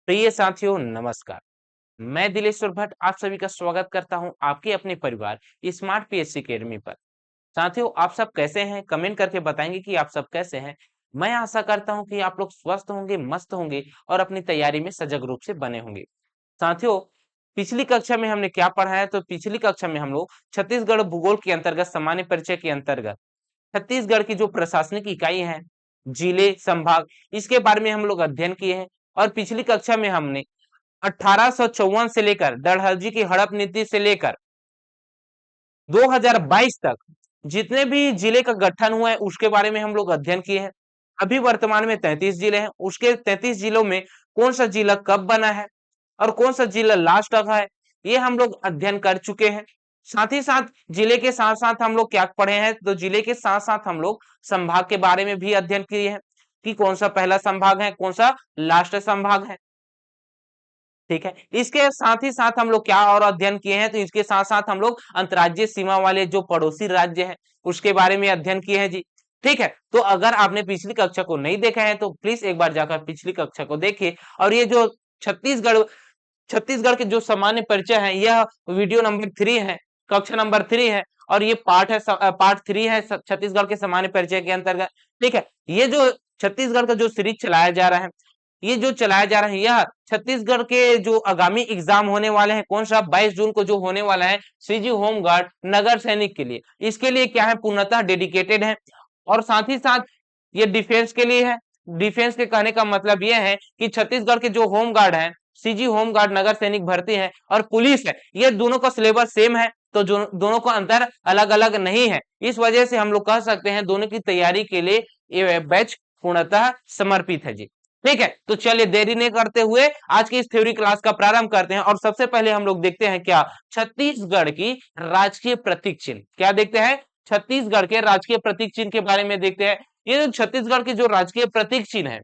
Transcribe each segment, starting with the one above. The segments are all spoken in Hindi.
प्रिय साथियों नमस्कार। मैं दिलेश्वर भट्ट आप सभी का स्वागत करता हूं आपके अपने परिवार स्मार्ट पीएससी एकेडमी पर। साथियों आप सब कैसे हैं? कमेंट करके बताएंगे कि आप सब कैसे हैं। मैं आशा करता हूं कि आप लोग स्वस्थ होंगे, मस्त होंगे और अपनी तैयारी में सजग रूप से बने होंगे। साथियों पिछली कक्षा में हमने क्या पढ़ा है? तो पिछली कक्षा में हम लोग छत्तीसगढ़ भूगोल के अंतर्गत सामान्य परिचय के अंतर्गत छत्तीसगढ़ की जो प्रशासनिक इकाई है, जिले, संभाग, इसके बारे में हम लोग अध्ययन किए हैं। और पिछली कक्षा में हमने 1854 से लेकर डलहौजी की हड़प नीति से लेकर 2022 तक जितने भी जिले का गठन हुआ है उसके बारे में हम लोग अध्ययन किए हैं। अभी वर्तमान में 33 जिले हैं। उसके 33 जिलों में कौन सा जिला कब बना है और कौन सा जिला लास्ट रखा है, ये हम लोग अध्ययन कर चुके हैं। साथ ही साथ जिले के साथ साथ हम लोग क्या पढ़े हैं? तो जिले के साथ साथ हम लोग संभाग के बारे में भी अध्ययन किए हैं कि कौन सा पहला संभाग है, कौन सा लास्ट संभाग है। ठीक है, इसके साथ ही साथ हम लोग क्या और अध्ययन किए हैं? तो इसके साथ साथ हम लोग अंतर्राज्यीय सीमा वाले जो पड़ोसी राज्य हैं उसके बारे में अध्ययन किए हैं जी। ठीक है, तो अगर आपने पिछली कक्षा को नहीं देखा है तो प्लीज एक बार जाकर पिछली कक्षा को देखिए। और ये जो छत्तीसगढ़ छत्तीसगढ़ के जो सामान्य परिचय है, यह वीडियो नंबर 3 है, कक्षा नंबर 3 है। और ये पार्ट 3 है छत्तीसगढ़ के सामान्य परिचय के अंतर्गत। ठीक है, ये जो छत्तीसगढ़ का जो सीरीज चलाया जा रहा है, ये जो चलाया जा रहा है, यह छत्तीसगढ़ के जो आगामी एग्जाम होने वाले हैं, कौन सा 22 जून को जो होने वाला है सीजी होमगार्ड नगर सैनिक के लिए, इसके लिए क्या है, पूर्णतः डेडिकेटेड है। और साथ ही साथ ये डिफेंस के लिए है। डिफेंस के कहने का मतलब यह है कि छत्तीसगढ़ के जो होमगार्ड है, सीजी होमगार्ड नगर सैनिक भर्ती है और पुलिस है, ये दोनों का सिलेबस सेम है, तो जो दोनों का अंतर अलग अलग नहीं है। इस वजह से हम लोग कह सकते हैं दोनों की तैयारी के लिए ये बैच पूर्णतः समर्पित है जी। ठीक है, तो चलिए देरी नहीं करते हुए आज की इस थ्योरी क्लास का प्रारंभ करते हैं। और सबसे पहले हम लोग देखते हैं क्या, छत्तीसगढ़ की राजकीय प्रतीक चिन्ह। क्या देखते हैं? छत्तीसगढ़ के राजकीय प्रतीक चिन्ह के बारे में देखते हैं। ये जो छत्तीसगढ़ के जो राजकीय प्रतीक चिन्ह है,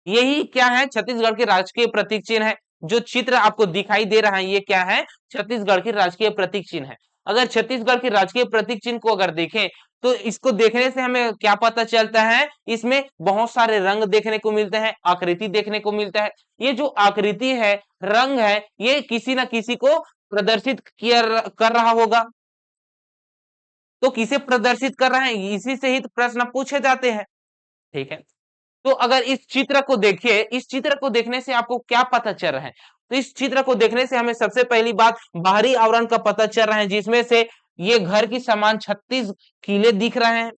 यही क्या है, छत्तीसगढ़ के राजकीय प्रतीक चिन्ह है। जो चित्र आपको दिखाई दे रहा है ये क्या है, छत्तीसगढ़ की राजकीय प्रतीक चिन्ह है। अगर छत्तीसगढ़ की राजकीय प्रतीक चिन्ह को अगर देखें तो इसको देखने से हमें क्या पता चलता है, इसमें बहुत सारे रंग देखने को मिलते हैं, आकृति देखने को मिलता है। ये जो आकृति है, रंग है, ये किसी ना किसी को प्रदर्शित किया कर रहा होगा। तो किसे प्रदर्शित कर रहा है, इसी से ही तो प्रश्न पूछे जाते हैं। ठीक है, तो अगर इस चित्र को देखिए, इस चित्र को देखने से आपको क्या पता चल रहा है? तो इस चित्र को देखने से हमें सबसे पहली बात बाहरी आवरण का पता चल रहा है, जिसमें से ये घर की समान 36 किले दिख रहे हैं।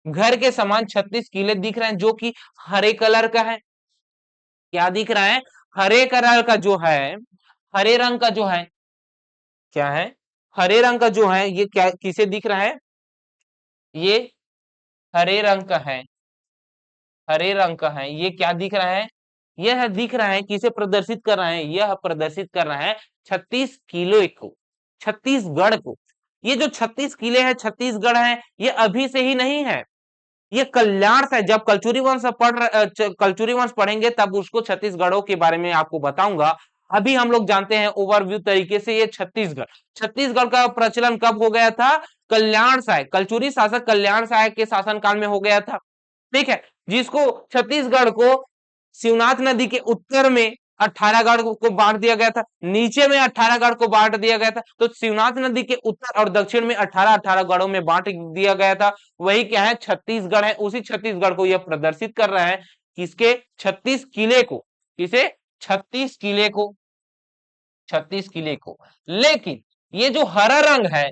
घर के समान 36 किले दिख रहे हैं जो कि हरे कलर का है। क्या दिख रहा है? हरे कलर का जो है, हरे रंग का जो है, क्या है, हरे रंग का जो है, ये क्या किसे दिख रहा है? ये हरे रंग का है। हरे रंग का है, ये क्या दिख रहा है? यह दिख रहा है, किसे प्रदर्शित कर रहा है? यह प्रदर्शित कर रहा है 36 किलो को, छत्तीसगढ़ को। ये जो 36 किले हैं छत्तीसगढ़ है, ये अभी से ही नहीं है, ये कल्याण से। जब कलचुरी वंश कलचुरी वंश पढ़ेंगे तब उसको छत्तीसगढ़ों के बारे में आपको बताऊंगा। अभी हम लोग जानते हैं ओवरव्यू तरीके से ये छत्तीसगढ़, छत्तीसगढ़ का प्रचलन कब हो गया था? कल्याण साय, कलचुरी शासक कल्याण साय के शासनकाल में हो गया था। ठीक है, जिसको छत्तीसगढ़ को शिवनाथ नदी के उत्तर में 18 गढ़ को बांट दिया गया था, नीचे में 18 गढ़ को बांट दिया गया था। तो शिवनाथ नदी के उत्तर और दक्षिण में 18-18 गढ़ों में बांट दिया गया था। वही क्या है, छत्तीसगढ़ है। उसी छत्तीसगढ़ को यह प्रदर्शित कर रहा है, किसके? 36 किले को। किसे? 36 किले को, 36 किले को। लेकिन ये जो हरा रंग है,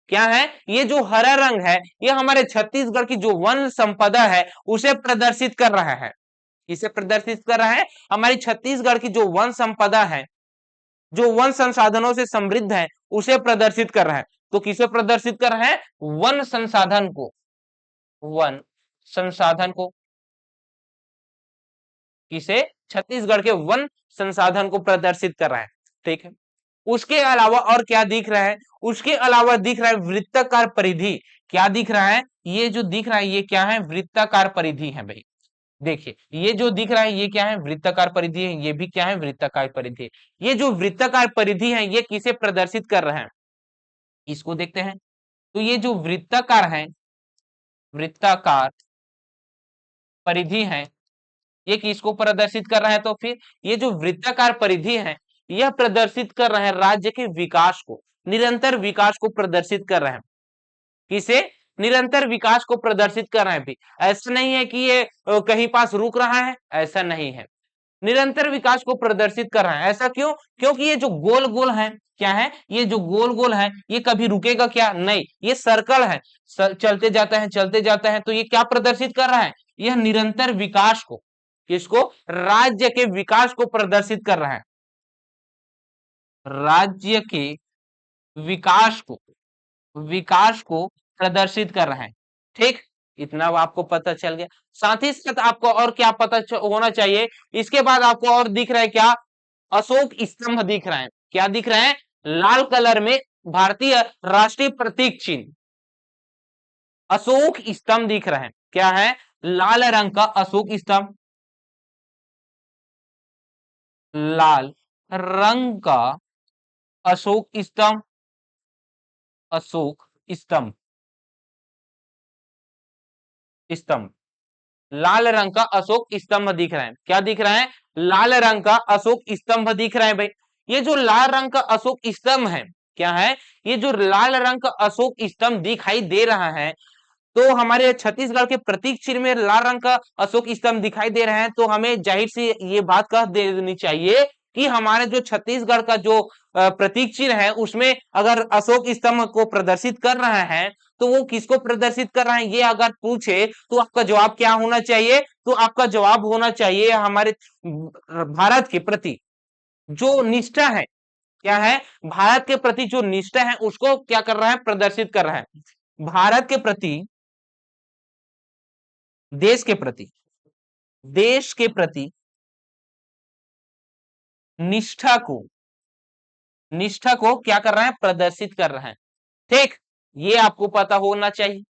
क्या है, ये जो हरा रंग है, ये हमारे छत्तीसगढ़ की जो वन संपदा है उसे प्रदर्शित कर रहा है। इसे प्रदर्शित कर रहा है, हमारी छत्तीसगढ़ की जो वन संपदा है, जो वन संसाधनों से समृद्ध है, उसे प्रदर्शित कर रहा है। तो किसे प्रदर्शित कर रहा है? वन संसाधन को, वन संसाधन को। किसे? छत्तीसगढ़ के वन संसाधन को प्रदर्शित कर रहा है। ठीक है, उसके अलावा और क्या दिख रहा है? उसके अलावा दिख रहा है वृत्ताकार परिधि। क्या दिख रहा है? ये जो दिख रहा है ये क्या है? वृत्ताकार परिधि है भाई। देखिए ये जो दिख रहा है ये क्या है? वृत्ताकार परिधि है। ये भी क्या है? वृत्ताकार परिधि है। ये जो वृत्ताकार परिधि है ये किसे प्रदर्शित कर रहा है? इसको देखते हैं। तो ये जो वृत्ताकार है, वृत्ताकार परिधि है, ये किसको प्रदर्शित कर रहा है? तो फिर ये जो वृत्ताकार परिधि है यह प्रदर्शित कर रहा है राज्य के विकास को, निरंतर विकास को प्रदर्शित कर रहे हैं। किसे? निरंतर विकास को प्रदर्शित कर रहे हैं भी। ऐसा नहीं है कि ये कहीं पास रुक रहा है, ऐसा नहीं है। निरंतर विकास को प्रदर्शित कर रहा है। ऐसा क्यों? क्योंकि ये जो गोल गोल है, क्या है? ये जो गोल गोल है ये कभी रुकेगा क्या? नहीं, ये सर्कल है, चलते जाता है चलते जाता है। तो ये क्या प्रदर्शित कर रहा है? यह निरंतर विकास को, किसको? राज्य के विकास को प्रदर्शित कर रहा है, राज्य के विकास को, विकास को प्रदर्शित कर रहा है। ठीक, इतना अब आपको पता चल गया। साथ ही साथ आपको और क्या पता होना चाहिए? इसके बाद आपको और दिख रहा है क्या? अशोक स्तंभ दिख रहा है। क्या दिख रहा है? लाल कलर में भारतीय राष्ट्रीय प्रतीक चिन्ह अशोक स्तंभ दिख रहा है। क्या है? लाल रंग का अशोक स्तंभ, लाल रंग का अशोक स्तंभ, अशोक स्तंभ, स्तंभ, लाल रंग का अशोक स्तंभ दिख रहा है। क्या दिख रहा है? लाल रंग का अशोक स्तंभ दिख रहा है भाई। ये जो लाल रंग का अशोक स्तंभ है, क्या है? ये जो लाल रंग का अशोक स्तंभ दिखाई दे रहा है, तो हमारे छत्तीसगढ़ के प्रतीक चिन्ह में लाल रंग का अशोक स्तंभ दिखाई दे रहा है, तो हमें जाहिर सी ये बात कह देनी चाहिए कि हमारे जो छत्तीसगढ़ का जो प्रतीक चिन्ह है उसमें अगर अशोक स्तंभ को प्रदर्शित कर रहा है तो वो किसको प्रदर्शित कर रहा है? ये अगर पूछे तो आपका जवाब क्या होना चाहिए? तो आपका जवाब होना चाहिए हमारे भारत के प्रति जो निष्ठा है, क्या है? भारत के प्रति जो निष्ठा है उसको क्या कर रहा है? प्रदर्शित कर रहा है। भारत के प्रति, देश के प्रति, देश के प्रति निष्ठा को, निष्ठा को क्या कर रहा है? प्रदर्शित कर रहा है। ठीक, ये आपको पता होना चाहिए।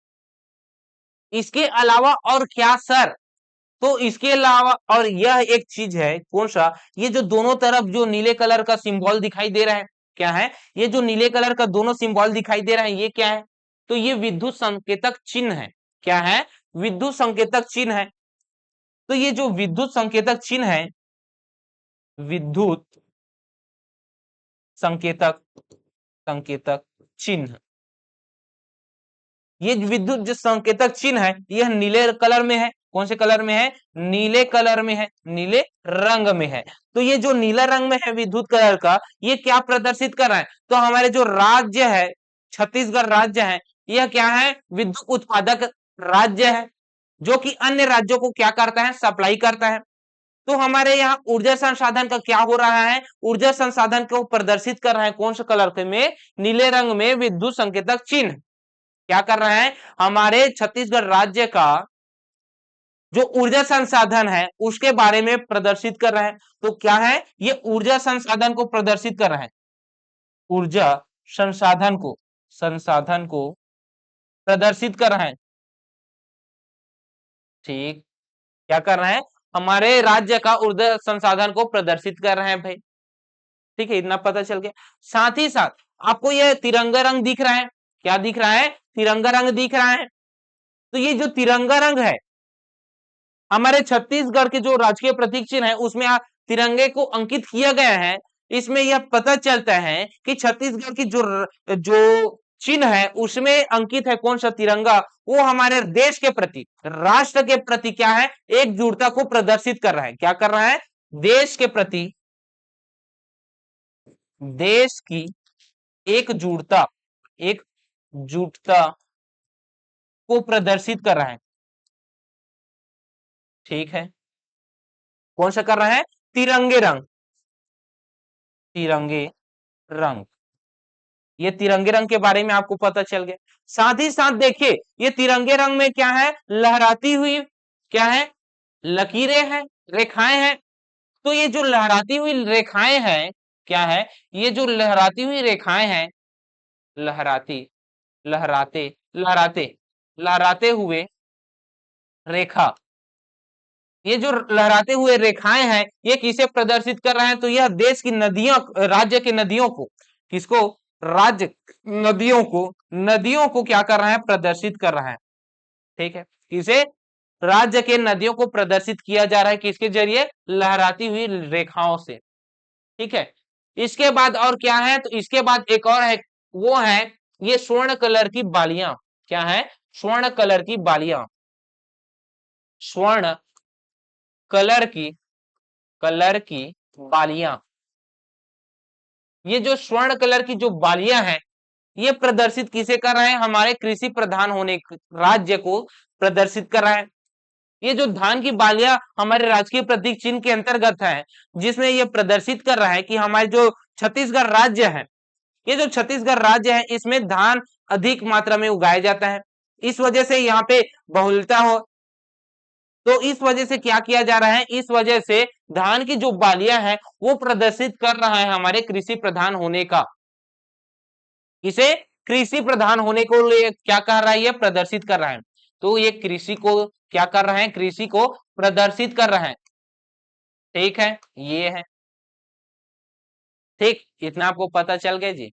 इसके अलावा और क्या सर? तो इसके अलावा और यह एक चीज है, कौन सा? ये जो दोनों तरफ जो नीले कलर का सिंबल दिखाई दे रहा है, क्या है? ये जो नीले कलर का दोनों सिंबल दिखाई दे रहा है ये क्या है? तो ये विद्युत संकेतक चिन्ह है। क्या है? विद्युत संकेतक चिन्ह है। तो ये जो विद्युत संकेतक चिन्ह है, विद्युत संकेतक, संकेतक चिन्ह, ये विद्युत जो संकेतक चिन्ह है यह नीले कलर में है। कौन से कलर में है? नीले कलर में है, नीले रंग में है। तो ये जो नीला रंग में है विद्युत कलर का, ये क्या प्रदर्शित कर रहा है? तो हमारे जो राज्य है, छत्तीसगढ़ राज्य है, यह क्या है? विद्युत उत्पादक राज्य है, जो कि अन्य राज्यों को क्या करता है? सप्लाई करता है। तो हमारे यहाँ ऊर्जा संसाधन का क्या हो रहा है? ऊर्जा संसाधन को प्रदर्शित कर रहा है कौन से कलर के में? नीले रंग में विद्युत संकेतक चिन्ह क्या कर रहा है? हमारे छत्तीसगढ़ राज्य का जो ऊर्जा संसाधन है उसके बारे में प्रदर्शित कर रहा है। तो क्या है? ये ऊर्जा संसाधन को प्रदर्शित कर रहा है, ऊर्जा संसाधन को, संसाधन को प्रदर्शित कर रहा है। ठीक, क्या कर रहे हैं? हमारे राज्य का ऊर्जा संसाधन को प्रदर्शित कर रहे हैं भाई। ठीक है, इतना पता चल गया। साथ ही साथ आपको यह तिरंगा रंग दिख रहा है। क्या दिख रहा है? तिरंगा रंग दिख रहा है। तो ये जो तिरंगा रंग है हमारे छत्तीसगढ़ के जो राजकीय प्रतीक चिन्ह है उसमें तिरंगे को अंकित किया गया है। इसमें यह पता चलता है कि छत्तीसगढ़ की जो चिन्ह है उसमें अंकित है कौन सा? तिरंगा। वो हमारे देश के प्रति, राष्ट्र के प्रति क्या है? एकजुटता को प्रदर्शित कर रहा है। क्या कर रहा है? देश के प्रति, देश की एकजुटता, एकजुटता को प्रदर्शित कर रहा है। ठीक है, कौन सा कर रहा है? तिरंगे रंग, तिरंगे रंग। ये तिरंगे रंग के बारे में आपको पता चल गया। साथ ही साथ देखिए ये तिरंगे रंग में क्या है? लहराती हुई क्या है? लकीरें हैं, रेखाएं हैं। तो ये जो लहराती हुई रेखाएं हैं, क्या है? ये जो लहराती हुई रेखाएं हैं, लहराती, लहराते, लहराते, लहराते हुए रेखा, ये जो लहराते हुए रेखाएं हैं ये किसे प्रदर्शित कर रहे हैं? तो यह देश की नदियों, राज्य की नदियों को, किसको? राज्य नदियों को, नदियों को क्या कर रहा है? प्रदर्शित कर रहा है। ठीक है, किसे? राज्य के नदियों को प्रदर्शित किया जा रहा है किसके जरिए? लहराती हुई रेखाओं से। ठीक है, इसके बाद और क्या है? तो इसके बाद एक और है, वो है ये स्वर्ण कलर की बालियां। क्या है? स्वर्ण कलर की बालियां। स्वर्ण कलर की बालियां। ये जो स्वर्ण कलर की जो बालियां हैं, ये प्रदर्शित किसे कर रहे हैं? हमारे कृषि प्रधान होने राज्य को प्रदर्शित कर रहा है। ये जो धान की बालियां हमारे राजकीय प्रतीक चिन्ह के अंतर्गत है, जिसमें ये प्रदर्शित कर रहा है कि हमारे जो छत्तीसगढ़ राज्य है, ये जो छत्तीसगढ़ राज्य है, इसमें धान अधिक मात्रा में उगाया जाता है। इस वजह से यहाँ पे बहुलता हो, तो इस वजह से क्या किया जा रहा है? इस वजह से धान की जो बालियां है वो प्रदर्शित कर रहा है हमारे कृषि प्रधान होने का। इसे कृषि प्रधान होने को लिए क्या कर रहा है? ये प्रदर्शित कर रहा है। तो ये कृषि को क्या कर रहा है? कृषि को प्रदर्शित कर रहा है। ठीक है, ये है। ठीक, इतना आपको पता चल गया जी।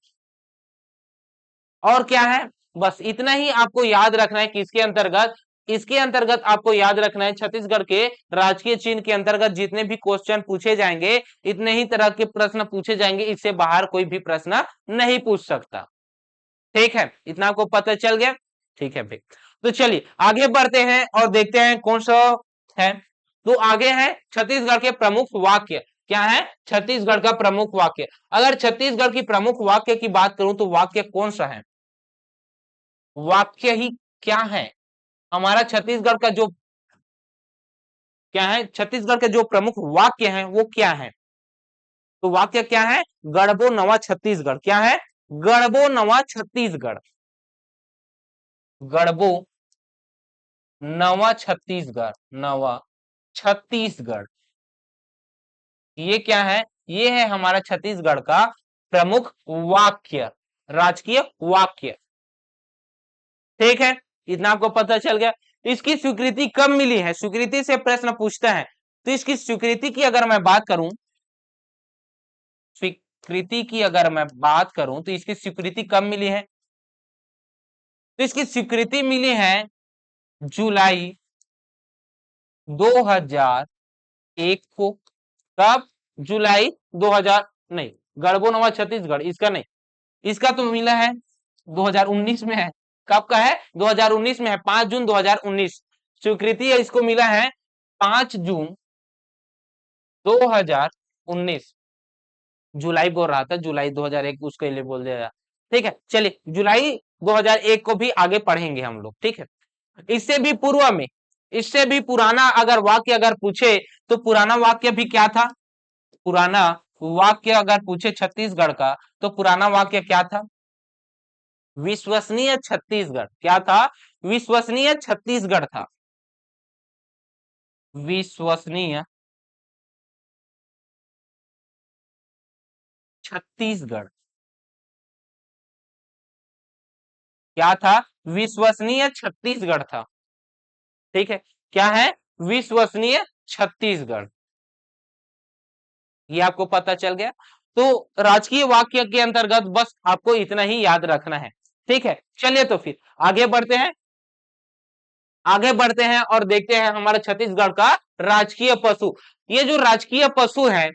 और क्या है? बस इतना ही आपको याद रखना है किसके अंतर्गत? इसके अंतर्गत आपको याद रखना है छत्तीसगढ़ के राजकीय चिन्ह के अंतर्गत जितने भी क्वेश्चन पूछे जाएंगे, इतने ही तरह के प्रश्न पूछे जाएंगे, इससे बाहर कोई भी प्रश्न नहीं पूछ सकता। ठीक है, इतना आपको पता चल गया। ठीक है भाई, तो चलिए आगे बढ़ते हैं और देखते हैं कौन सा है। तो आगे है छत्तीसगढ़ के प्रमुख वाक्य। क्या है? छत्तीसगढ़ का प्रमुख वाक्य। अगर छत्तीसगढ़ की प्रमुख वाक्य की बात करूं तो वाक्य कौन सा है? वाक्य ही क्या है? हमारा छत्तीसगढ़ का जो क्या है? छत्तीसगढ़ के जो प्रमुख वाक्य हैं वो क्या है? तो वाक्य क्या है? गढ़बो नवा छत्तीसगढ़। क्या है? गढ़बो नवा छत्तीसगढ़। गढ़बो नवा छत्तीसगढ़। नवा छत्तीसगढ़, ये क्या है? ये है हमारा छत्तीसगढ़ का प्रमुख वाक्य, राजकीय वाक्य। ठीक है, इतना आपको पता चल गया। इसकी स्वीकृति कब मिली है? स्वीकृति से प्रश्न पूछता है, तो इसकी स्वीकृति की अगर मैं बात करूं, स्वीकृति की अगर मैं बात करूं तो इसकी स्वीकृति कब मिली है? तो इसकी स्वीकृति मिली है जुलाई 2001 को। कब? जुलाई 2000 नहीं, गढ़बो नवा छत्तीसगढ़ इसका नहीं, इसका तो मिला है 2019 में है। कब का है? 2019 में है, 5 जून 2019 स्वीकृति है। इसको मिला है 5 जून 2019। जुलाई बोल रहा था, जुलाई 2001 उसके लिए बोल दिया। ठीक है, चलिए जुलाई 2001 को भी आगे पढ़ेंगे हम लोग। ठीक है, इससे भी पूर्व में, इससे भी पुराना अगर वाक्य अगर पूछे तो पुराना वाक्य भी क्या था? पुराना वाक्य अगर पूछे छत्तीसगढ़ का तो पुराना वाक्य क्या था? विश्वसनीय छत्तीसगढ़। क्या था? विश्वसनीय छत्तीसगढ़ था। विश्वसनीय छत्तीसगढ़ क्या था? विश्वसनीय छत्तीसगढ़ था। ठीक है, क्या है? विश्वसनीय छत्तीसगढ़। ये आपको पता चल गया। तो राजकीय वाक्य के अंतर्गत बस आपको इतना ही याद रखना है। ठीक है, चलिए तो फिर आगे बढ़ते हैं। आगे बढ़ते हैं और देखते हैं हमारे छत्तीसगढ़ का राजकीय पशु। ये जो राजकीय पशु है,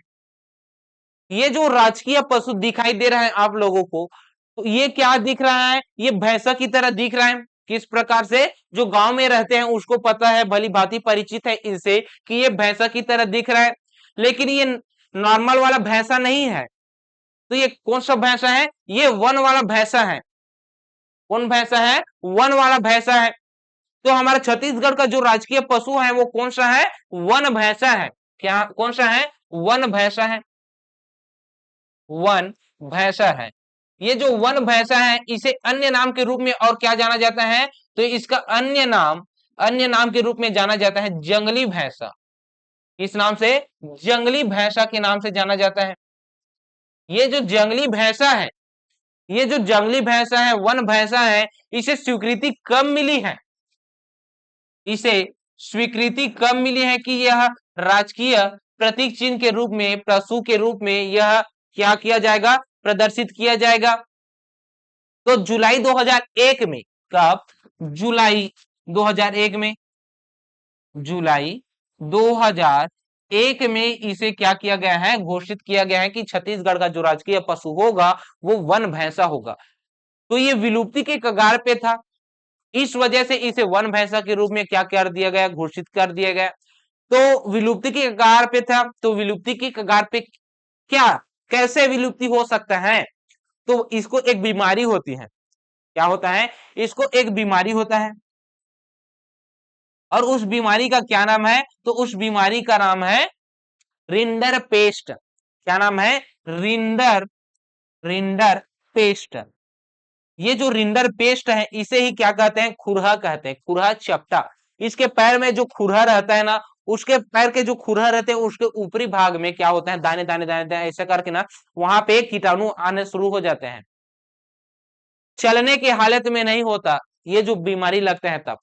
ये जो राजकीय पशु दिखाई दे रहा है आप लोगों को, तो ये क्या दिख रहा है? ये भैंसा की तरह दिख रहा है। किस प्रकार से? जो गांव में रहते हैं उसको पता है, भली भांति परिचित है इनसे कि ये भैंसा की तरह दिख रहा है, लेकिन ये नॉर्मल वाला भैंसा नहीं है। तो ये कौन सा भैंसा है? ये वन वाला भैंसा है। कौन भैंसा है? वन वाला भैंसा है। तो हमारा छत्तीसगढ़ का जो राजकीय पशु है वो कौन सा है? वन भैंसा है। क्या कौन सा है? वन भैंसा है। वन भैंसा है। ये जो वन भैंसा है इसे अन्य नाम के रूप में और क्या जाना जाता है? तो इसका अन्य नाम के रूप में जाना जाता है जंगली भैंसा। इस नाम से जंगली भैंसा के नाम से जाना जाता है। ये जो जंगली भैंसा है, ये जो जंगली भैंसा है, वन भैंसा है, इसे स्वीकृति कब मिली है? इसे स्वीकृति कब मिली है कि यह राजकीय प्रतीक चिन्ह के रूप में, पशु के रूप में यह क्या किया जाएगा? प्रदर्शित किया जाएगा। तो जुलाई 2001 में। कब? जुलाई 2001 में। जुलाई 2001 में इसे क्या किया गया है, घोषित किया गया है कि छत्तीसगढ़ का जो राजकीय पशु होगा वो वन भैंसा होगा। तो ये विलुप्ति के कगार पे था, इस वजह से इसे वन भैंसा के रूप में क्या कर दिया गया, घोषित कर दिया गया। तो विलुप्ति की कगार पे था, तो विलुप्ति की कगार पे क्या, कैसे विलुप्ति हो सकता है, तो इसको एक बीमारी होती है। क्या होता है, इसको एक बीमारी होता है, और उस बीमारी का क्या नाम है, तो उस बीमारी का नाम है रिंडर पेस्ट। क्या नाम है, रिंडर, रिंडर पेस्ट। ये जो रिंडर पेस्ट है इसे ही क्या कहते हैं, खुरहा कहते हैं, खुरहा चपटा। इसके पैर में जो खुरहा रहता है ना, उसके पैर के जो खुरहा रहते हैं उसके ऊपरी भाग में क्या होता है, दाने दाने दाने दाने ऐसा करके ना वहां पे कीटाणु आने शुरू हो जाते हैं। चलने की हालत में नहीं होता, ये जो बीमारी लगते हैं तब।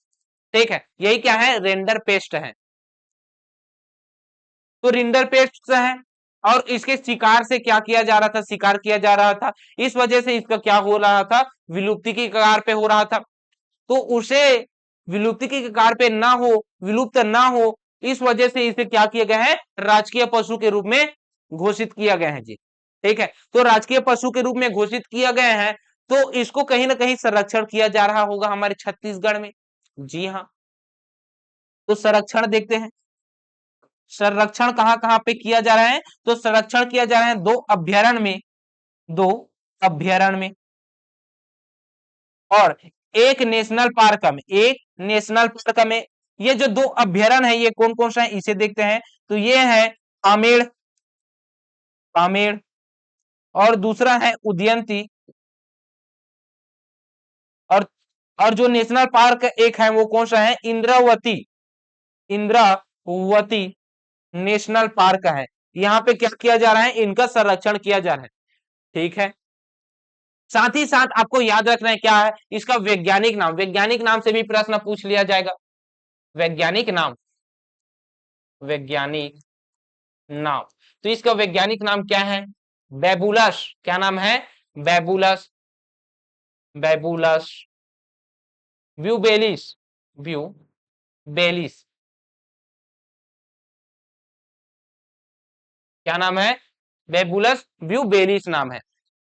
ठीक है, यही क्या है, रेंडर पेस्ट है। तो रिंडर पेस्ट है, और इसके शिकार से क्या किया जा रहा था, शिकार किया जा रहा था, इस वजह से इसका क्या हो रहा था, विलुप्ति की कगार पे हो रहा था। तो उसे विलुप्ति की कगार पे ना हो, विलुप्त ना हो, इस वजह से इसे क्या किया गया है, राजकीय पशु के रूप में घोषित किया गया है जी। ठीक है, तो राजकीय पशु के रूप में घोषित किया गया है, तो इसको कहीं ना कहीं संरक्षण किया जा रहा होगा हमारे छत्तीसगढ़ में। जी हाँ, तो संरक्षण देखते हैं, संरक्षण कहां कहां पे किया जा रहा है, तो संरक्षण किया जा रहा है दो अभ्यारण्य में, दो अभ्यारण्य में, और एक नेशनल पार्क में, एक नेशनल पार्क में। ये जो दो अभ्यारण्य है ये कौन कौन सा है इसे देखते हैं, तो ये है आमेर, आमेर, और दूसरा है उदयंती, और जो नेशनल पार्क एक है वो कौन सा है, इंद्रावती, इंद्रावती नेशनल पार्क है। यहाँ पे क्या किया जा रहा है, इनका संरक्षण किया जा रहा है। ठीक है, साथ ही साथ आपको याद रखना है क्या है, इसका वैज्ञानिक नाम, वैज्ञानिक नाम से भी प्रश्न पूछ लिया जाएगा। वैज्ञानिक नाम, वैज्ञानिक नाम, तो इसका वैज्ञानिक नाम क्या है, बेबुलस। क्या नाम है, बेबुलस, बेबुलस व्यूबेलिस, व्यू बेलिस। क्या नाम है, बेबुलस व्यूबेलिस नाम है।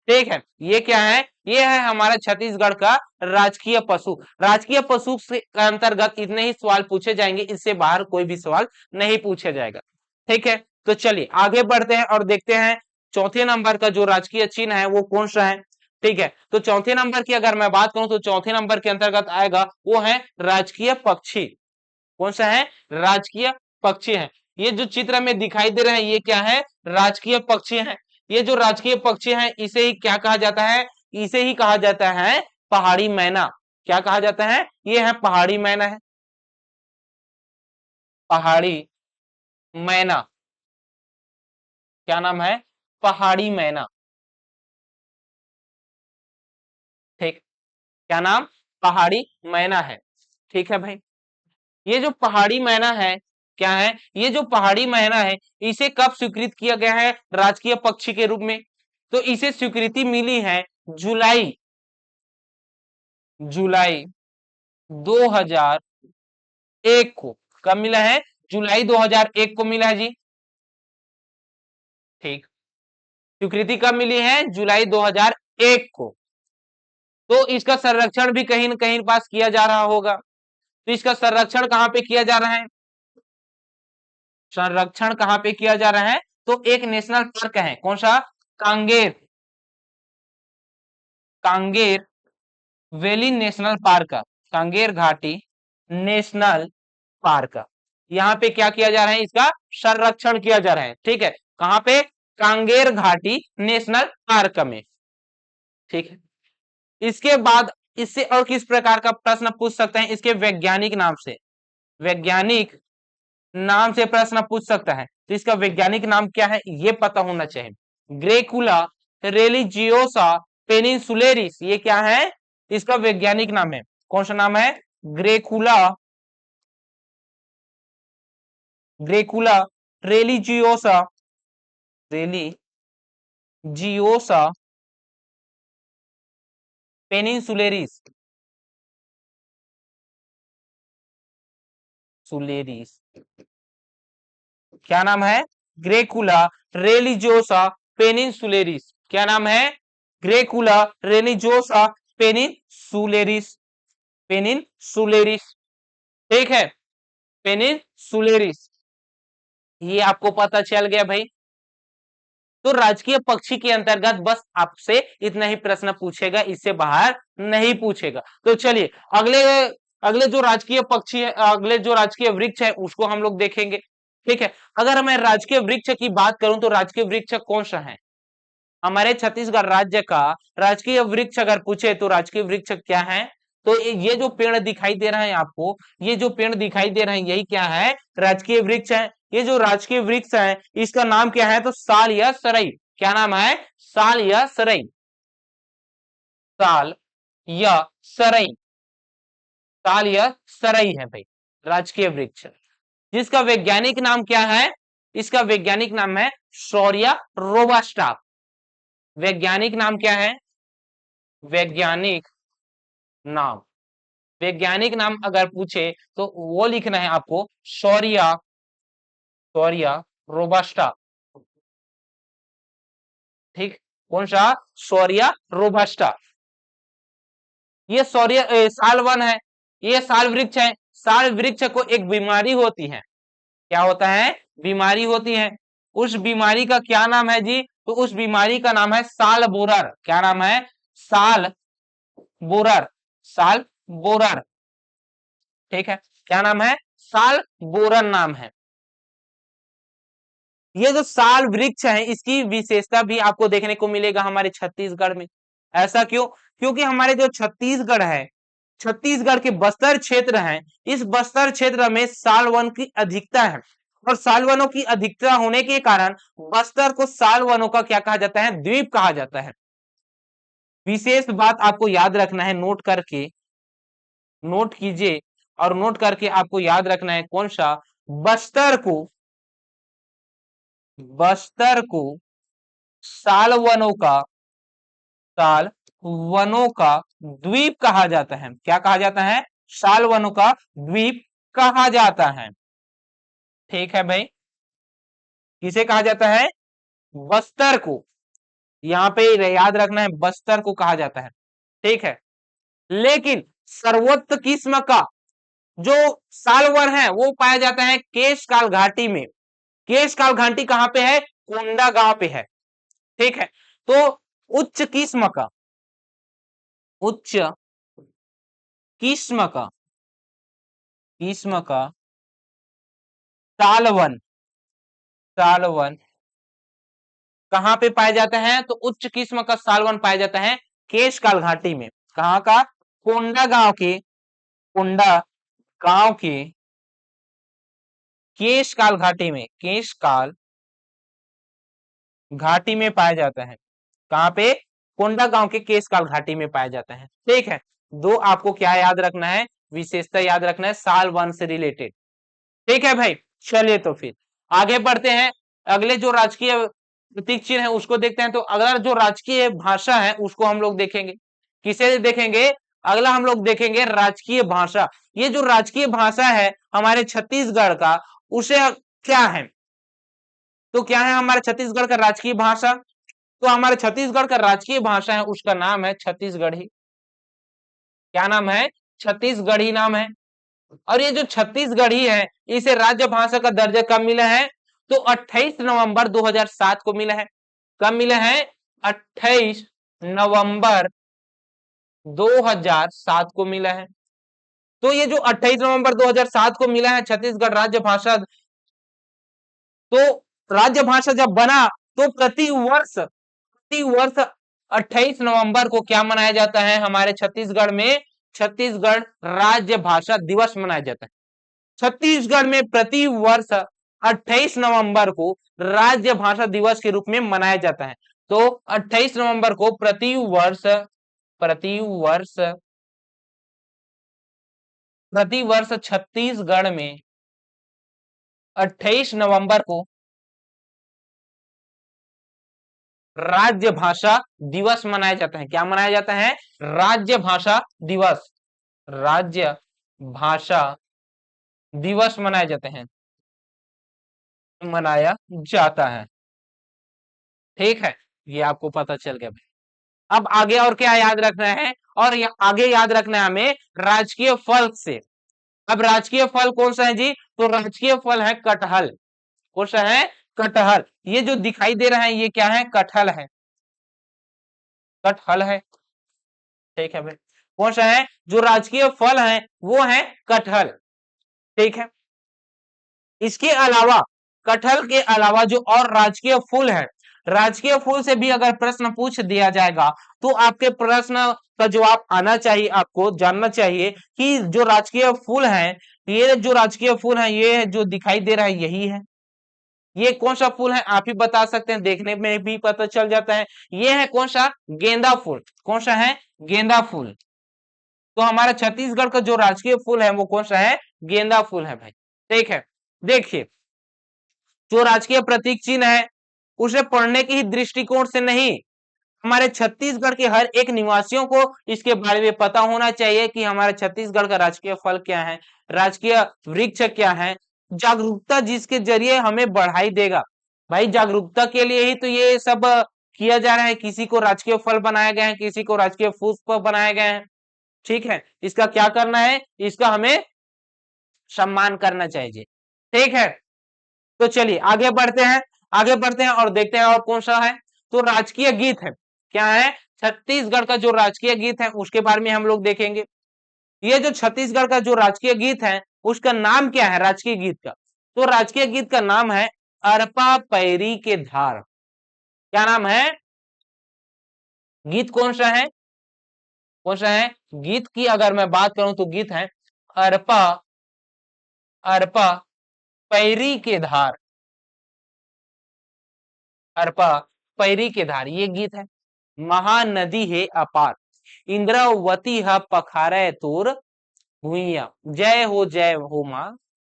ठीक है, ये क्या है, ये है हमारा छत्तीसगढ़ का राजकीय पशु। राजकीय पशु से अंतर्गत इतने ही सवाल पूछे जाएंगे, इससे बाहर कोई भी सवाल नहीं पूछा जाएगा। ठीक है, तो चलिए आगे बढ़ते हैं और देखते हैं चौथे नंबर का जो राजकीय चिन्ह है वो कौन सा है। ठीक है, तो चौथे नंबर की अगर मैं बात करूं तो चौथे नंबर के अंतर्गत आएगा वो है राजकीय पक्षी। कौन सा है, राजकीय पक्षी है। ये जो चित्र में दिखाई दे रहे हैं ये क्या है, राजकीय पक्षी है। ये जो राजकीय पक्षी है इसे ही क्या कहा जाता है, इसे ही कहा जाता है पहाड़ी मैना। क्या कहा जाता है, ये है पहाड़ी मैना है, पहाड़ी मैना। क्या नाम है, पहाड़ी मैना। ठीक, क्या नाम, पहाड़ी मैना है। ठीक है भाई, ये जो पहाड़ी मैना है, क्या है, ये जो पहाड़ी मैना है इसे कब स्वीकृत किया गया है राजकीय पक्षी के रूप में, तो इसे स्वीकृति मिली है जुलाई, जुलाई 2001 को। कब मिला है, जुलाई 2001 को मिला है जी। ठीक, स्वीकृति कब मिली है, जुलाई 2001 को। तो इसका संरक्षण भी कहीं न कहीं पास किया जा रहा होगा, तो इसका संरक्षण कहां पे किया जा रहा है, संरक्षण कहां पे किया जा रहा है, तो एक नेशनल पार्क है, कौन सा, Kanger, Kanger valley national park, Kanger घाटी नेशनल पार्क। यहाँ पे क्या किया जा रहा है, इसका संरक्षण किया जा रहा है। ठीक है, कहां पे, कांगेर घाटी नेशनल पार्क में। ठीक है, इसके बाद इससे और किस प्रकार का प्रश्न पूछ सकते हैं, इसके वैज्ञानिक नाम से, वैज्ञानिक नाम से प्रश्न पूछ सकता है, तो इसका वैज्ञानिक नाम क्या है ये पता होना चाहिए। ग्रेकुला रेलिजियोसा पेनिनसुलेरिस, ये क्या है, इसका वैज्ञानिक नाम है, कौन सा नाम है, ग्रेकुला, ग्रेकुला रेलिजियोसा, रेलिजियोसा पेनिनसुलेरिस। सुलेरिस। क्या नाम है? ग्रेकुला रेलिजियोसा पेनिनसुलेरिस। क्या नाम है? ग्रेकुला रेलिजियोसा पेनिनसुलेरिस। पेनिनसुलेरिस। ठीक है, पेनिनसुलेरिस। ये आपको पता चल गया भाई। तो राजकीय पक्षी के अंतर्गत बस आपसे इतना ही प्रश्न पूछेगा, इससे बाहर नहीं पूछेगा। तो चलिए अगले अगले जो राजकीय पक्षी है, अगले जो राजकीय वृक्ष है उसको हम लोग देखेंगे। ठीक है, अगर मैं राजकीय वृक्ष की बात करूं तो राजकीय वृक्ष कौन सा है? हमारे छत्तीसगढ़ राज्य का राजकीय वृक्ष अगर पूछे तो राजकीय वृक्ष क्या है? तो ये जो पेड़ दिखाई दे रहा है आपको, ये जो पेड़ दिखाई दे रहे हैं यही क्या है? राजकीय वृक्ष है। ये जो राजकीय वृक्ष है इसका नाम क्या है? तो साल या सरई। क्या नाम है? साल या सरई। साल या सरई। साल या सरई है भाई राजकीय वृक्ष, जिसका वैज्ञानिक नाम क्या है? इसका वैज्ञानिक नाम है शौर्या रोबास्टा। वैज्ञानिक नाम क्या है? वैज्ञानिक नाम, वैज्ञानिक नाम अगर पूछे तो वो लिखना है आपको शौर्या, शौर्या रोबास्टा। ठीक, कौन सा? शौर्या रोबास्टा। ये शौर्य साल वन है, ये साल वृक्ष है। साल वृक्ष को एक बीमारी होती है। क्या होता है? बीमारी होती है। उस बीमारी का क्या नाम है जी? तो उस बीमारी का नाम है साल बोरर। क्या नाम है? साल बोरर। साल बोरर। ठीक है, क्या नाम है? साल बोरर नाम है। ये जो साल वृक्ष है इसकी विशेषता भी आपको देखने को मिलेगा हमारे छत्तीसगढ़ में। ऐसा क्यों? क्योंकि हमारे जो छत्तीसगढ़ है, छत्तीसगढ़ के बस्तर क्षेत्र है, इस बस्तर क्षेत्र में साल वन की अधिकता है। और साल वनों की अधिकता होने के कारण बस्तर को साल वनों का क्या कहा जाता है? द्वीप कहा जाता है। विशेष बात आपको याद रखना है, नोट करके, नोट कीजिए और नोट करके आपको याद रखना है कौन सा? बस्तर को, बस्तर को साल वनों का, साल वनों का द्वीप कहा जाता है। क्या कहा जाता है? साल वनों का द्वीप कहा जाता है। ठीक है भाई, किसे कहा जाता है? बस्तर को। यहां पे याद रखना है, बस्तर को कहा जाता है। ठीक है, लेकिन सर्वोत्त किस्म का जो सालवन है वो पाया जाता है केशकाल घाटी में। केशकाल घाटी कहां पे है? कोंडा गांव पे है। ठीक है, तो उच्च किस्म का, उच्च किस्म का, किस्म का सालवन, सालवन कहां पे पाया जाता है? तो उच्च किस्म का सालवन पाया जाता है केशकाल घाटी में। कहां का? कोंडा गांव के, कोंडा गांव के केशकाल घाटी में, केशकाल घाटी में पाया जाता है। कहां पे? कोंडा गांव के केशकाल घाटी में पाया जाता है। ठीक है, दो आपको क्या याद रखना है? विशेषता याद रखना है साल वन से रिलेटेड। ठीक है भाई, चलिए तो फिर आगे बढ़ते हैं। अगले जो राजकीय प्रतीक चिन्ह है उसको देखते हैं। तो अगला जो राजकीय भाषा है उसको हम लोग देखेंगे। किसे देखेंगे? अगला हम लोग देखेंगे राजकीय भाषा। ये जो राजकीय भाषा है हमारे छत्तीसगढ़ का, उसे क्या है? तो क्या है हमारे छत्तीसगढ़ का राजकीय भाषा? तो हमारे छत्तीसगढ़ का राजकीय भाषा है उसका नाम है छत्तीसगढ़ी। क्या नाम है? छत्तीसगढ़ी नाम है। और ये जो छत्तीसगढ़ी है इसे राज्य भाषा का दर्जा कब मिला है? तो 28 नवंबर 2007 को मिला है। कब मिला है? 28 नवंबर 2007 को मिला है। तो ये जो 28 नवंबर 2007 को मिला है छत्तीसगढ़ राज्य भाषा, तो राज्य भाषा जब बना तो प्रति वर्ष 28 नवंबर को क्या मनाया जाता है हमारे छत्तीसगढ़ में? छत्तीसगढ़ राज्य भाषा दिवस मनाया जाता है। छत्तीसगढ़ में प्रति वर्ष 28 नवंबर को राज्य भाषा दिवस के रूप में मनाया जाता है। तो 28 नवंबर को प्रति वर्ष, प्रति वर्ष, प्रति वर्ष छत्तीसगढ़ में 28 नवंबर को राज्य भाषा दिवस मनाया जाता है। क्या मनाया जाता है? राज्य भाषा दिवस। राज्य भाषा दिवस मनाए जाते हैं, मनाया जाता है। ठीक है, ये आपको पता चल गया भाई। अब आगे और क्या याद रखना है, और आगे याद रखना है हमें राजकीय फल से। अब राजकीय फल कौन सा है जी, तो राजकीय फल है कटहल। कौन सा है, कटहल। ये जो दिखाई दे रहा है ये क्या है, कटहल है, कटहल है। ठीक है भाई, कौन सा है, जो राजकीय फल है वो है कटहल। ठीक है, इसके अलावा, कटहल के अलावा जो और राजकीय फूल है, राजकीय फूल से भी अगर प्रश्न पूछ दिया जाएगा तो आपके प्रश्न का जवाब आना चाहिए, आपको जानना चाहिए कि जो राजकीय फूल है, ये जो राजकीय फूल है ये जो दिखाई दे रहा है यही है। ये कौन सा फूल है आप ही बता सकते हैं, देखने में भी पता चल जाता है। ये है कौन सा, गेंदा फूल। कौन सा है, गेंदा फूल। तो हमारा छत्तीसगढ़ का जो राजकीय फूल है वो कौन सा है, गेंदा फूल है भाई। ठीक है, देखिए जो राजकीय प्रतीक चिन्ह है उसे पढ़ने की ही दृष्टिकोण से नहीं, हमारे छत्तीसगढ़ के हर एक निवासियों को इसके बारे में पता होना चाहिए कि हमारे छत्तीसगढ़ का राजकीय फल क्या है, राजकीय वृक्ष क्या है। जागरूकता जिसके जरिए हमें बढ़ाई देगा, भाई जागरूकता के लिए ही तो ये सब किया जा रहा है। किसी को राजकीय फल बनाया गया है, किसी को राजकीय पुष्प बनाया गया है। ठीक है, इसका क्या करना है, इसका हमें सम्मान करना चाहिए। ठीक है, तो चलिए आगे बढ़ते हैं, आगे बढ़ते हैं और देखते हैं और कौन सा है। तो राजकीय गीत है, क्या है, छत्तीसगढ़ का जो राजकीय गीत है उसके बारे में हम लोग देखेंगे। ये जो छत्तीसगढ़ का जो राजकीय गीत है उसका नाम क्या है, राजकीय गीत का, तो राजकीय गीत का नाम है अरपा पैरी के धार। क्या नाम है, गीत कौन सा है, कौन सा है, गीत की अगर मैं बात करूं तो गीत है अरपा, अरपा पैरी के धार, अरपा पैरी के धार, ये गीत है। महानदी है अपार, इंद्रावती है पखारे तोर भुइया, जय हो मां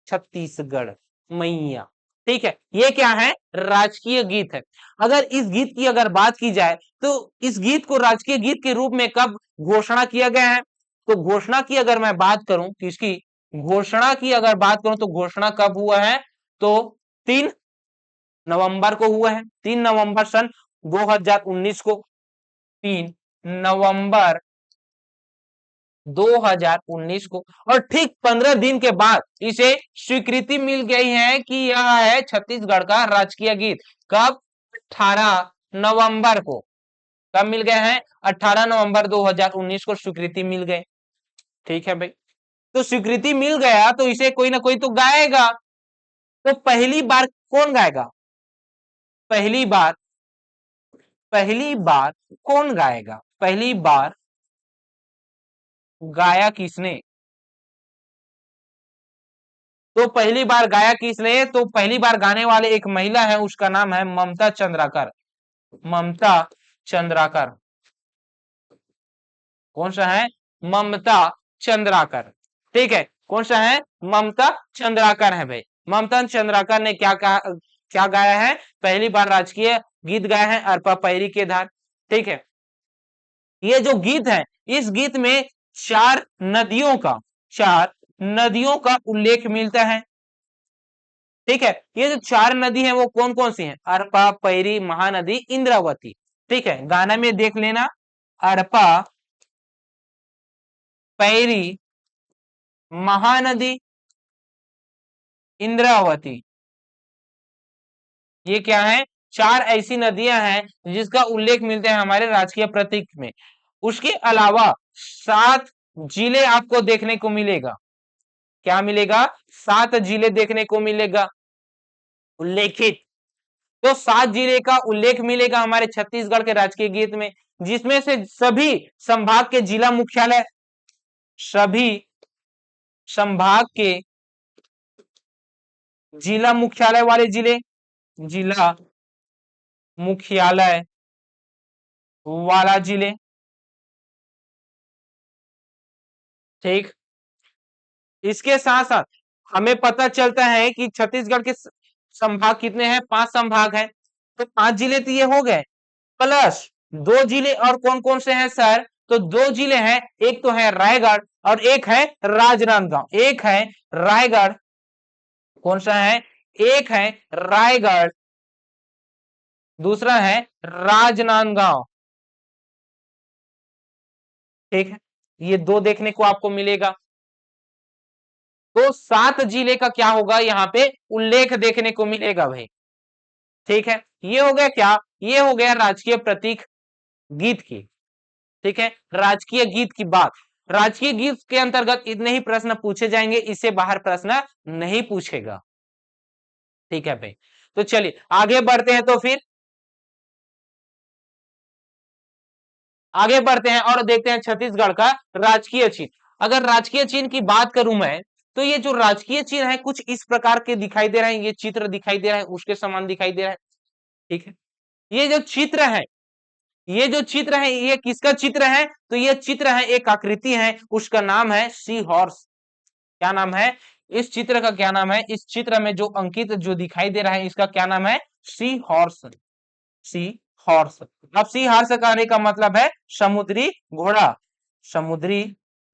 छत्तीसगढ़ मैया। ठीक है, ये क्या है, राजकीय गीत है। अगर इस गीत की अगर बात की जाए तो इस गीत को राजकीय गीत के रूप में कब घोषणा किया गया है, तो घोषणा की अगर मैं बात करूं, किसकी घोषणा की अगर बात करूं तो घोषणा कब हुआ है, तो 3 नवंबर को हुआ है, 3 नवंबर सन 2019 को, 3 नवंबर 2019 को। और ठीक 15 दिन के बाद इसे स्वीकृति मिल गई है कि यह है छत्तीसगढ़ का राजकीय गीत। कब, 18 नवंबर को। कब मिल गए हैं, 18 नवंबर 2019 को स्वीकृति मिल गए। ठीक है भाई, तो स्वीकृति मिल गया तो इसे कोई ना कोई तो गाएगा। तो पहली बार कौन गाएगा, पहली बार, पहली बार कौन गाएगा, पहली बार गाया किसने, तो पहली बार गाया किसने, तो पहली बार गाने वाले एक महिला है, उसका नाम है ममता चंद्राकर। ममता चंद्राकर, कौन सा है, ममता चंद्राकर। ठीक है, कौन सा है, ममता चंद्राकर है भाई। ममता चंद्राकर ने क्या कहा, क्या गाया है, पहली बार राजकीय गीत गाया है अरपा पैरी के धार। ठीक है, ये जो गीत है इस गीत में 4 नदियों का, 4 नदियों का उल्लेख मिलता है। ठीक है, ये जो 4 नदी है वो कौन कौन सी हैं, अरपा पैरी महानदी इंद्रावती। ठीक है, गाना में देख लेना, अरपा पैरी महानदी इंद्रावती, ये क्या है, 4 ऐसी नदियां हैं जिसका उल्लेख मिलता है हमारे राजकीय प्रतीक में। उसके अलावा 7 जिले आपको देखने को मिलेगा, क्या मिलेगा, 7 जिले देखने को मिलेगा उल्लेखित। तो 7 जिले का उल्लेख मिलेगा हमारे छत्तीसगढ़ के राजकीय गीत में, जिसमें से सभी संभाग के जिला मुख्यालय, सभी संभाग के जिला मुख्यालय वाले जिले, जिला मुख्यालय वाला जिले। ठीक, इसके साथ साथ हमें पता चलता है कि छत्तीसगढ़ के संभाग कितने हैं, 5 संभाग हैं। तो 5 जिले तो ये हो गए, प्लस 2 जिले और कौन कौन से हैं सर, तो 2 जिले हैं, एक तो है रायगढ़ और एक है राजनांदगांव। एक है रायगढ़ कौन सा है? एक है रायगढ़, दूसरा है राजनांदगांव। ठीक है, ये दो देखने को आपको मिलेगा। तो 7 जिले का क्या होगा यहाँ पे उल्लेख देखने को मिलेगा भाई। ठीक है, ये हो गया क्या? ये हो गया राजकीय प्रतीक गीत की। ठीक है, राजकीय गीत की बात। राजकीय गीत के अंतर्गत इतने ही प्रश्न पूछे जाएंगे, इससे बाहर प्रश्न नहीं पूछेगा। ठीक है भाई, तो चलिए आगे बढ़ते हैं। तो फिर आगे बढ़ते हैं और देखते हैं छत्तीसगढ़ का राजकीय चिन्ह। अगर राजकीय चिन्ह की बात करूं मैं, तो ये जो राजकीय चिन्ह है कुछ इस प्रकार के दिखाई दे रहे हैं। ये चित्र दिखाई दे रहा है, उसके समान दिखाई दे रहा है। ठीक है, ये जो चित्र है, ये जो चित्र है, ये किसका चित्र है? तो ये चित्र है, एक आकृति है, उसका नाम है सी हॉर्स। क्या नाम है इस चित्र का? क्या नाम है इस चित्र में जो अंकित जो दिखाई दे रहा है, इसका क्या नाम है? Sea horse. Sea horse. अब सी हॉर्स कहने का मतलब है समुद्री घोड़ा। समुद्री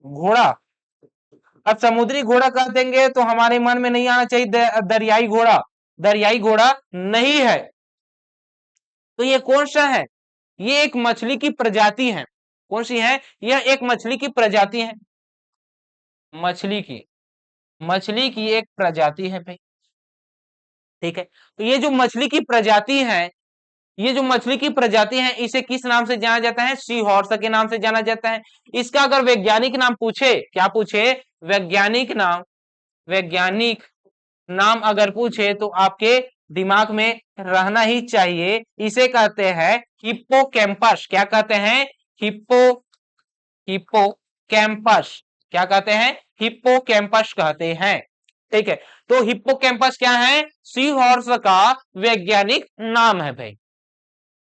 घोड़ा। अब समुद्री घोड़ा कह देंगे तो हमारे मन में नहीं आना चाहिए दरियाई घोड़ा। दरियाई घोड़ा नहीं है। तो ये कौन सा है? ये एक मछली की प्रजाति है। कौन सी है? यह एक मछली की प्रजाति है। मछली की, मछली की एक प्रजाति है भाई। ठीक है, तो ये जो मछली की प्रजाति है, ये जो मछली की प्रजाति है, इसे किस नाम से जाना जाता है? सी हॉर्स के नाम से जाना जाता है। इसका अगर वैज्ञानिक नाम पूछे, क्या पूछे? वैज्ञानिक नाम। वैज्ञानिक नाम अगर पूछे तो आपके दिमाग में रहना ही चाहिए, इसे कहते हैं हिप्पोकैम्पस। क्या कहते हैं? Hippo hippocampus. क्या कहते हैं? हिप्पोकैम्पस कहते हैं। ठीक है, तो हिप्पोकैम्पस क्या है? सी हॉर्स का वैज्ञानिक नाम है भाई।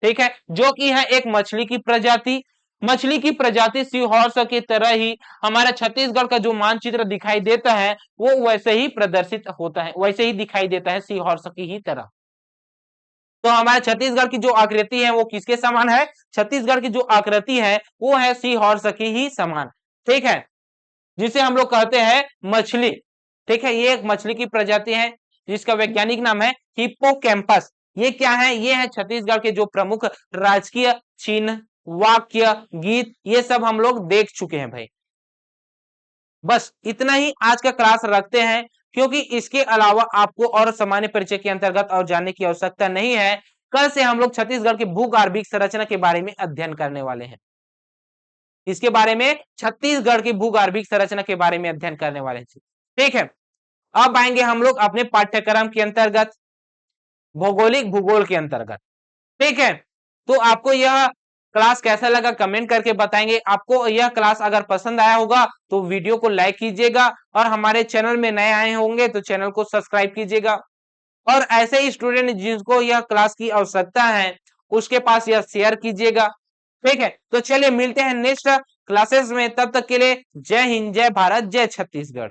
ठीक है, जो कि है एक मछली की प्रजाति। मछली की प्रजाति सी हॉर्स की तरह ही हमारा छत्तीसगढ़ का जो मानचित्र दिखाई देता है वो वैसे ही प्रदर्शित होता है, वैसे ही दिखाई देता है सी हॉर्स की ही तरह। तो हमारे छत्तीसगढ़ की जो आकृति है वो किसके समान है? छत्तीसगढ़ की जो आकृति है वो है सी हॉर्स की ही समान। ठीक है, जिसे हम लोग कहते हैं मछली। ठीक है, ये एक मछली की प्रजाति है जिसका वैज्ञानिक नाम है हिप्पोकैम्पस। ये क्या है? ये है छत्तीसगढ़ के जो प्रमुख राजकीय चिन्ह, वाक्य, गीत, ये सब हम लोग देख चुके हैं भाई। बस इतना ही आज का क्लास रखते हैं, क्योंकि इसके अलावा आपको और सामान्य परिचय के अंतर्गत और जानने की आवश्यकता नहीं है। कल से हम लोग छत्तीसगढ़ के भूगर्भिक संरचना के बारे में अध्ययन करने वाले हैं। इसके बारे में छत्तीसगढ़ की भूगर्भिक संरचना के बारे में अध्ययन करने वाले हैं। ठीक है, अब आएंगे हम लोग अपने पाठ्यक्रम के अंतर्गत, भौगोलिक भूगोल के अंतर्गत। ठीक है, तो आपको यह क्लास कैसा लगा कमेंट करके बताएंगे। आपको यह क्लास अगर पसंद आया होगा तो वीडियो को लाइक कीजिएगा, और हमारे चैनल में नए आए होंगे तो चैनल को सब्सक्राइब कीजिएगा। और ऐसे ही स्टूडेंट जिसको यह क्लास की आवश्यकता है उसके पास यह शेयर कीजिएगा। ठीक है, तो चलिए मिलते हैं नेक्स्ट क्लासेस में। तब तक के लिए जय हिंद, जय भारत, जय छत्तीसगढ़।